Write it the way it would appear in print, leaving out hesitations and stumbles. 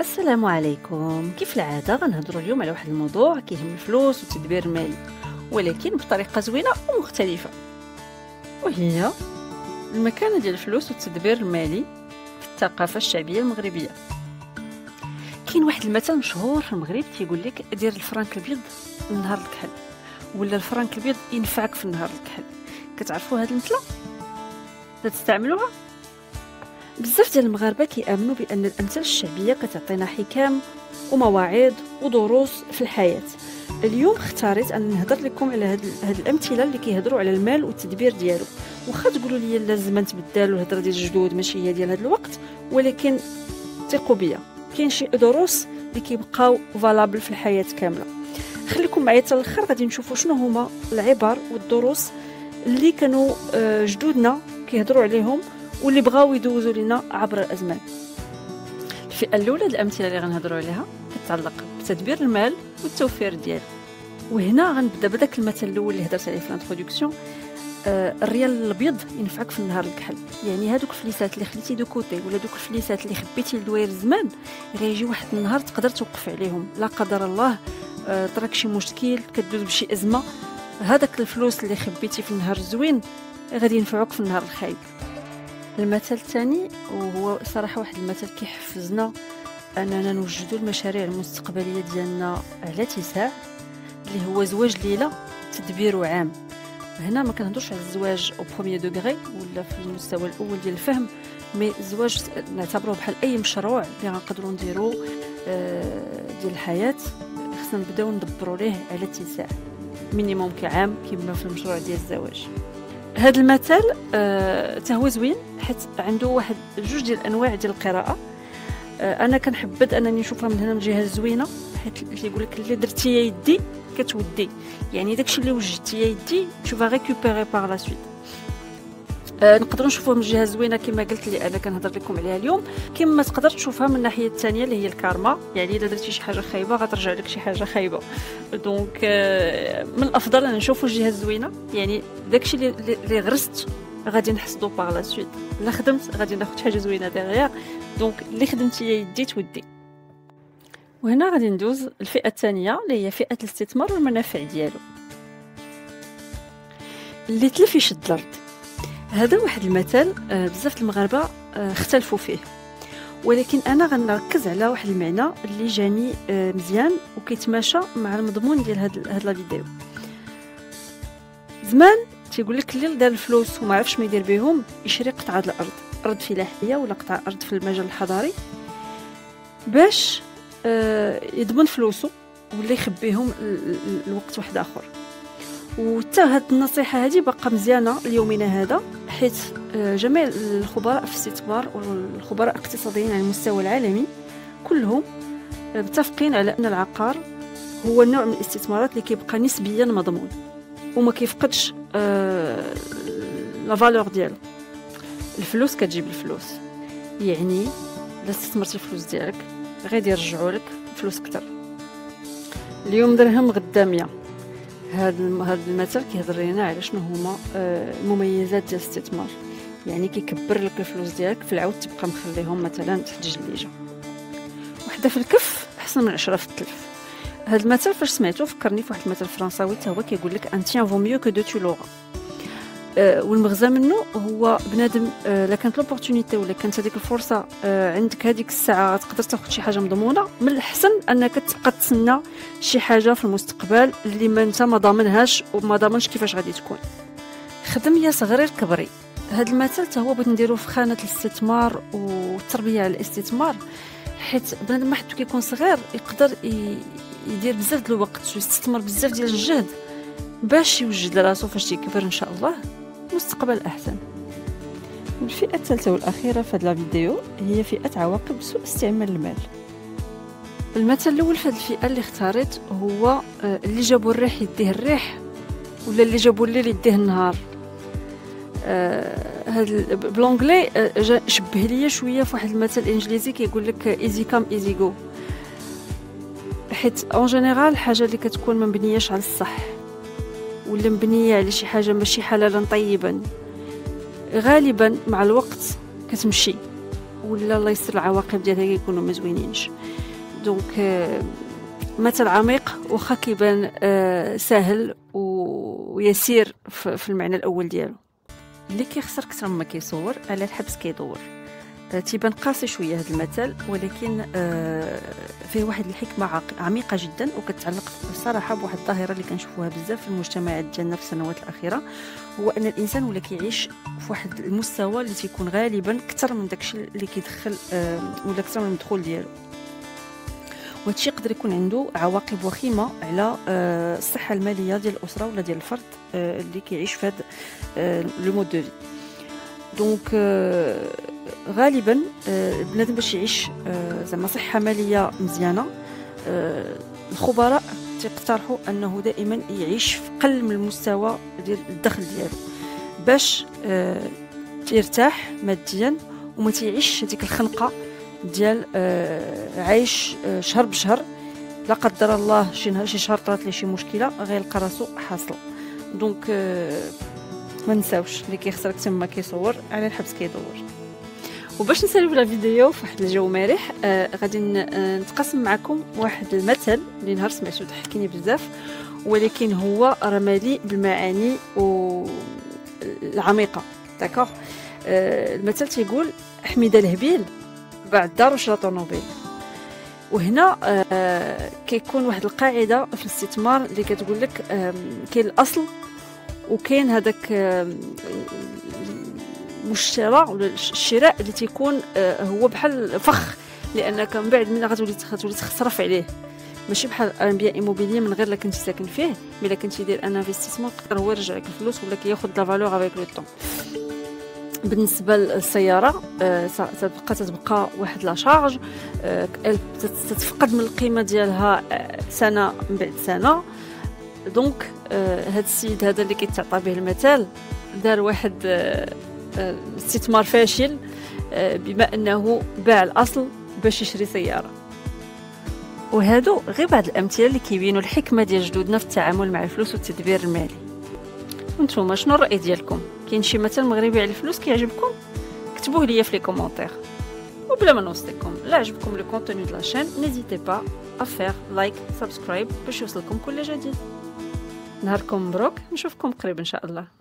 السلام عليكم. كيف العاده غنهضروا اليوم على واحد الموضوع كيهم الفلوس والتدبير المالي، ولكن بطريقه زوينه ومختلفه، وهي المكانه ديال الفلوس والتدبير المالي في الثقافه الشعبيه المغربيه. كاين واحد المثل مشهور في المغرب تيقول لك دير الفرنك الابيض النهار الكحل، ولا الفرنك الابيض ينفعك في النهار الكحل. كتعرفوا هذه المثله؟ تستعملوها؟ بزاف ديال المغاربه كيامنوا بان الامثال الشعبيه كتعطينا حكم ومواعظ ودروس في الحياه. اليوم اختاريت ان نهضر لكم على هاد الامثله اللي كيهضروا على المال والتدبير ديالو. واخا تقولوا لي لازم نتبدل والهضره ديال الجدود ماشي هي ديال هذا الوقت، ولكن ثقوا بيا كاين شي دروس اللي كيبقاو فالابل في الحياه كامله. خليكم معايا حتى الاخر، غادي نشوفوا شنو هما العبر والدروس اللي كانوا جدودنا كيهضروا عليهم واللي بغاو يدوزوا لنا عبر الازمان. الفئه الاولى الامثله اللي غنهضروا عليها كتعلق بتدبير المال والتوفير ديالو. وهنا غنبدا بداك المثل الاول اللي هضرت عليه في الانتروداكسيون. الريال الابيض ينفعك في النهار الكحل، يعني هذوك الفليسات اللي خليتي دو كوتي ولا دوك الفليسات اللي خبيتي لدوير الزمان غيجي واحد النهار تقدر توقف عليهم، لا قدر الله طراك شي مشكل كدوز بشي ازمه، هذاك الفلوس اللي خبيتي في النهار الزوين غادي ينفعوك في النهار الخايب. المثل الثاني وهو صراحه واحد المثل كيحفزنا اننا نوجدوا المشاريع المستقبليه ديالنا على اتساع، اللي هو زواج ليله تدبير عام. هنا ما كنهضرش على الزواج او بروميير دوغري ولا في المستوى الاول ديال الفهم، مي الزواج نعتبروه بحال اي مشروع اللي غنقدروا نديروا ديال الحياه. خصنا نبداو ندبروا ليه على اتساع مينيموم كعام كما في المشروع ديال الزواج. هذا المثل هو زوين حيت عنده واحد جوج ديال الانواع ديال القراءه. انا كنحبذ انني نشوفها من هنا من الجهه الزوينه، حيت اللي يقول لك اللي درتي يا يدي كتودي، يعني داكشي اللي وجدتي يا يدي تشوفها ريكوبيري باغ لا سويت. نقدروا نشوفوها من الجهه الزوينه كما قلت لي انا كنهضر لكم عليها اليوم، كما تقدر تشوفها من الناحيه الثانيه اللي هي الكارما، يعني اذا درتي شي حاجه خايبه غترجع لك شي حاجه خايبه. دونك من الافضل ان نشوفوا الجهه الزوينه، يعني داكشي اللي غرست غادي نحصدو باغ لا سويت، لا خدمت غادي ناخذ حاجه زوينه ديغيغ. دونك اللي خدمتي يا يدي تودي. وهنا غادي ندوز الفئه الثانيه اللي هي فئه الاستثمار والمنافع ديالو. اللي تلف يشد الارض، هذا واحد المثل بزاف المغاربه اختلفوا فيه، ولكن انا غنركز على واحد المعنى اللي جاني مزيان وكيتماشى مع المضمون ديال هاد لا فيديو. زمان تيقول لك اللي دار الفلوس وما عرفش ما يدير بهم يشري قطعه الارض، ارض فلاحيه ولا قطعه ارض في المجال الحضاري، باش يضمن فلوسه ولا يخبيهم الوقت واحد اخر. وحتى هاد النصيحه هذه باقا مزيانه ليومنا هذا، حيت جميع الخبراء في الاستثمار والخبراء الاقتصاديين على المستوى العالمي كلهم متفقين على ان العقار هو النوع من الاستثمارات اللي كيبقى نسبيا مضمون وما كيفقدش لا فالور ديالو. الفلوس كتجيب الفلوس، يعني الا استثمرتي الفلوس ديالك غادي يرجعوا لك فلوس اكثر. اليوم درهم غدا 100. هذا المثل كيهضر لنا على شنو هما المميزات ديال الاستثمار، يعني كيكبر لك الفلوس ديالك في العود تبقى مخليهم مثلا تحت جليجه. وحده في الكف احسن من 10 في التلف. هذا المثل فاش سمعته فكرني في واحد المثل فرنساوي حتى هو كيقول لك ان تيان فو ميو كو دو تو لوغا. والمغزى منه هو بنادم لا كانت لوبورتونيتي ولا كانت هذيك الفرصه عندك هذيك الساعه تقدر تاخذ شي حاجه مضمونه، من الاحسن انك تبقى تسنى شي حاجه في المستقبل اللي ما انت ما ضامنهاش وما ضامنش كيفاش غادي تكون. خدم يا صغير كبري. هذا المثل حتى هو بغيت نديرو في خانه الاستثمار والتربيه على الاستثمار، حيت بنادم ما حتى كيكون صغير يقدر يدير بزاف ديال الوقت ويستثمر بزاف ديال الجهد باش يوجد لراسو فاش يكبر ان شاء الله مستقبل احسن. الفئه الثالثه والاخيره في هذا الفيديو هي فئه عواقب سوء استعمال المال. المثل الاول في هذه الفئه اللي اختاريت هو اللي جابوا الريح يديه الريح ولا اللي جابوا الليل يديه النهار. هذا بالانجلي شبه ليا شويه في واحد المثل الانجليزي كيقول لك ايزي كام ايزي جو، حيت اون جينيرال الحاجه اللي كتكون ما مبنياش على الصح ولا مبنيه على شي حاجه ماشي حلالا طيبا غالبا مع الوقت كتمشي ولا الله يستر العواقب ديالها يكونوا ما زوينينش. دونك مثل عميق واخا كيبان سهل ويسير في المعنى الاول ديالو. اللي كيخسر كثر مما كيصور على الحبس كيدور. تيبان قاسي شويه هذا المثل، ولكن فيه واحد الحكمه عميقه جدا، وكتعلق بصراحه بواحد الظاهره اللي كنشوفوها بزاف في المجتمعات ديالنا في السنوات الاخيره، هو ان الانسان ولا كيعيش في واحد المستوى اللي تيكون غالبا اكثر من داكشي اللي كيدخل ولا اكثر من المدخول ديالو. وهادشي يقدر يكون عنده عواقب وخيمه على الصحه الماليه ديال الاسره ولا ديال الفرد اللي كيعيش في هذا لو مود دو في. دونك غالبا بنادم باش يعيش زعما صحه ماليه مزيانه، الخبراء تقترحوا انه دائما يعيش في قل من المستوى ديال الدخل ديالو باش يرتاح ماديا وما تيعيش هذيك الخنقه ديال عايش شهر بشهر، لا قدر الله شي نهار شي شهر طرات ليه شي مشكله غيلقى راسو حاصل. دونك ما نساوش اللي كيخسر اكثر ما كيصور على الحبس كيدور. وباش نساليو لا فيديو في واحد الجو مريح غادي نتقاسم معكم واحد المثل اللي نهار سمعته ضحكني بزاف، ولكن هو رمالي بالمعاني العميقه. داكوغ، المثل تيقول حميده الهبيل باع الدار وشرا طوموبيل. وهنا كيكون واحد القاعده في الاستثمار اللي كتقول لك كاين الاصل وكاين هذاك المشترى ولا الشراء اللي تيكون هو بحال فخ، لانك من بعد من غتولي تخسرف عليه، ماشي بحال انبياء ايموبيليه من غير لا كنتي ساكن فيه، ملي كنتي دير ان انفستيسمون يقدر هو يرجع لك الفلوس ولا كياخذ لا فالور افيك لو طون. بالنسبه للسياره تتبقى واحد لا شارج تتفقد من القيمه ديالها سنه من بعد سنه. دونك هذا السيد هذا اللي كيتعطى به المثال دار واحد استثمار فاشل بما انه باع الاصل باش يشري سياره. وهادو غير بعض الامثله اللي كيبينوا الحكمه ديال جدودنا في التعامل مع الفلوس والتدبير المالي. وانتم شنو الراي ديالكم؟ كاين شي مثل مغربي على الفلوس كيعجبكم؟ كتبوه ليا في لي كومونتير. وبلا ما نوصلكم لا عجبكم لو كونتوني دو لا شين نيزيتي با افير لايك سبسكرايب باش يوصلكم كل جديد. نهاركم مبروك، نشوفكم قريب ان شاء الله.